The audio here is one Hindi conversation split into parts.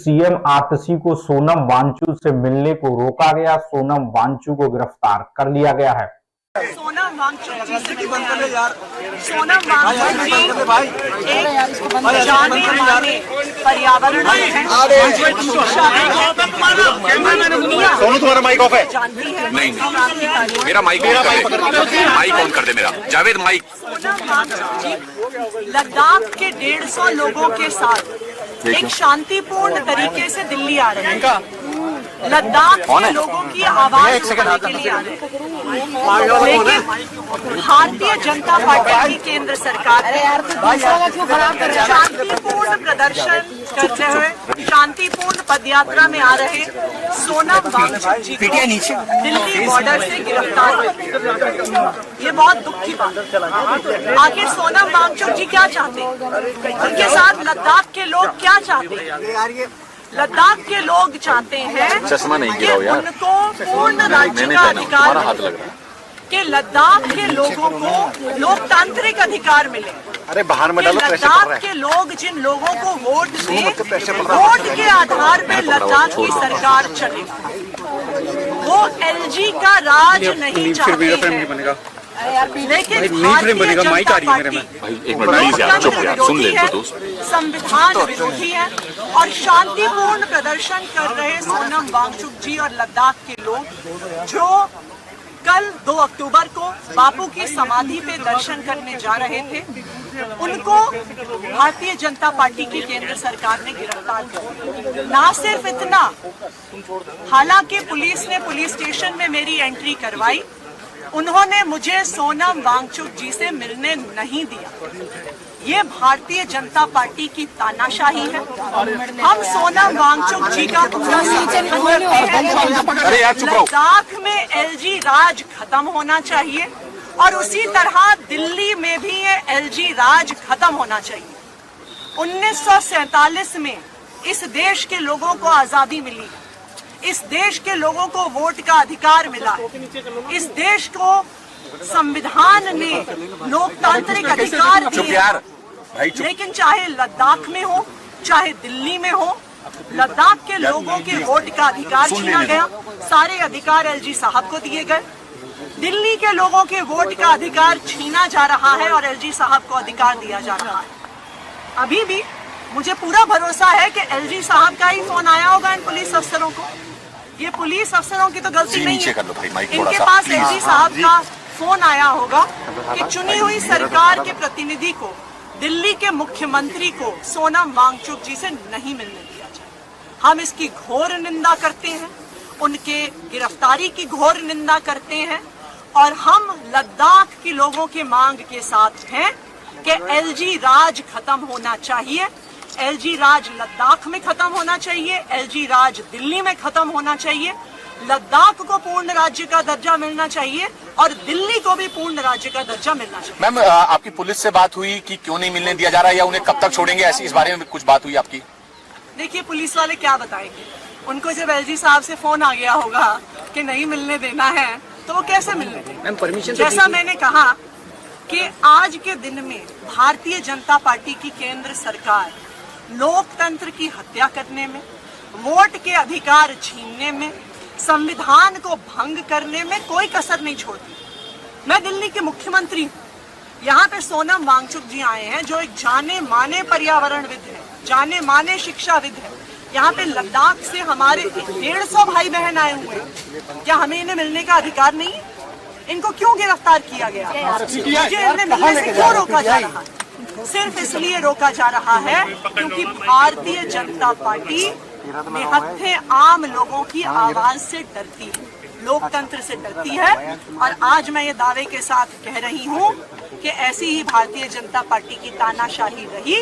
सीएम आतिशी को सोनम वांगचुक से मिलने को रोका गया। सोनम वांगचुक को गिरफ्तार कर लिया गया है। सोनम वांगचुक जी से सोनम वांगचुक जी एक जाने माने पर्यावरणविद हैं। सोनू तुम्हारा माइक ऑफ है? जानती है नहीं, मेरा माइक ऑन कर दे मेरा। जावेद माइक। सोनम वांगचुक जी लद्दाख के 150 लोगों के साथ एक शांतिपूर्ण तरीके से दिल्ली आ रहे हैं। लद्दाख के लोगों की आवाज उठाने के लिए आ रहे हैं, लेकिन भारतीय जनता पार्टी की केंद्र सरकार शांतिपूर्ण प्रदर्शन करते हुए शांतिपूर्ण पदयात्रा में आ रहे सोनम वांगचुक जी को दिल्ली बॉर्डर से गिरफ्तार कर। ये बहुत दुख की बात है। आखिर सोनम वांगचुक जी क्या चाहते हैं? उनके साथ लद्दाख के लोग क्या चाहते हैं? लद्दाख के लोग चाहते हैं कि उनको पूर्ण राज्य का अधिकार मिले, कि लद्दाख के लोगों को लोकतांत्रिक अधिकार मिले। अरे बाहर में डालो, लद्दाख के लोग जिन लोगों को वोट दे, वोट के आधार पे लद्दाख की सरकार चले। वो एलजी का राज नहीं चाहते हैं, लेकिन संविधान विरोधी है और शांतिपूर्ण प्रदर्शन कर रहे सोनम वांगचुक जी और लद्दाख के लोग जो कल 2 अक्टूबर को बापू की समाधि पे दर्शन करने जा रहे थे, उनको भारतीय जनता पार्टी की केंद्र सरकार ने गिरफ्तार किया। ना सिर्फ इतना, हालांकि पुलिस ने पुलिस स्टेशन में मेरी एंट्री करवाई, उन्होंने मुझे सोनम वांगचुक जी से मिलने नहीं दिया। ये भारतीय जनता पार्टी की तानाशाही है। हम सोनम वांगचुक जी का पूरा समर्थन करते हैं। लद्दाख में एलजी राज खत्म होना चाहिए और उसी तरह दिल्ली में भी ये एलजी राज खत्म होना चाहिए। 1947 में इस देश के लोगों को आजादी मिली, इस देश के लोगों को वोट का अधिकार मिला, इस देश को संविधान ने लोकतांत्रिक अधिकार दिए। लेकिन चाहे लद्दाख में हो, चाहे दिल्ली में हो, लद्दाख के लोगों के वोट का अधिकार छीना गया। सारे अधिकार एलजी साहब को दिए गए। दिल्ली के लोगों के वोट का अधिकार छीना जा रहा है और एलजी साहब को अधिकार दिया जा रहा है। अभी भी मुझे पूरा भरोसा है कि एलजी साहब का ही फोन आया होगा इन पुलिस अफसरों को। ये पुलिस अफसरों की तो गलती नहीं है, इनके पास एलजी साहब का फोन आया होगा कि चुनी हुई सरकार के प्रतिनिधि को, दिल्ली के मुख्यमंत्री को सोनम वांगचुक जी से नहीं मिलने दिया जाए। हम इसकी घोर निंदा करते हैं, उनके गिरफ्तारी की घोर निंदा करते हैं और हम लद्दाख के लोगों के मांग के साथ हैं कि एलजी राज खत्म होना चाहिए। एलजी राज लद्दाख में खत्म होना चाहिए, एलजी राज दिल्ली में खत्म होना चाहिए। लद्दाख को पूर्ण राज्य का दर्जा मिलना चाहिए और दिल्ली को भी पूर्ण राज्य का दर्जा मिलना चाहिए। मैम, आपकी पुलिस से बात हुई कि क्यों नहीं मिलने दिया जा रहा है या उन्हें कब तक छोड़ेंगे, ऐसी इस बारे में कुछ बात हुई आपकी? देखिए, पुलिस वाले क्या बताएंगे? उनको जब एलजी साहब से फोन आ गया होगा कि नहीं मिलने देना है, तो वो कैसे मिलने देंगे? जैसा मैंने कहा कि आज के दिन में भारतीय जनता पार्टी की केंद्र सरकार लोकतंत्र की हत्या करने में, वोट के अधिकार छीनने में, संविधान को भंग करने में कोई कसर नहीं छोड़ती। मैं दिल्ली के मुख्यमंत्री हूँ, यहाँ पे सोनम वांगचुक जी आए हैं जो एक जाने माने पर्यावरणविद हैं, जाने माने शिक्षाविद हैं। यहाँ पे लद्दाख से हमारे 150 भाई बहन आए हुए हैं। क्या हमें इन्हें मिलने का अधिकार नहीं है? इनको क्यों गिरफ्तार किया गया? मुझे इन्हें मिलने से क्यों रोका जा रहा है? सिर्फ इसलिए रोका जा रहा है क्योंकि भारतीय जनता पार्टी निहत्थे आम लोगों की आवाज से डरती है, लोकतंत्र से डरती है। और आज मैं ये दावे के साथ कह रही हूँ कि ऐसी ही भारतीय जनता पार्टी की तानाशाही रही।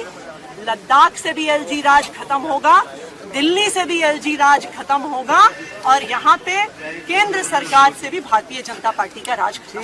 लद्दाख से भी एलजी राज खत्म होगा, दिल्ली से भी एलजी राज खत्म होगा और यहाँ पे केंद्र सरकार से भी भारतीय जनता पार्टी का राज खत्म।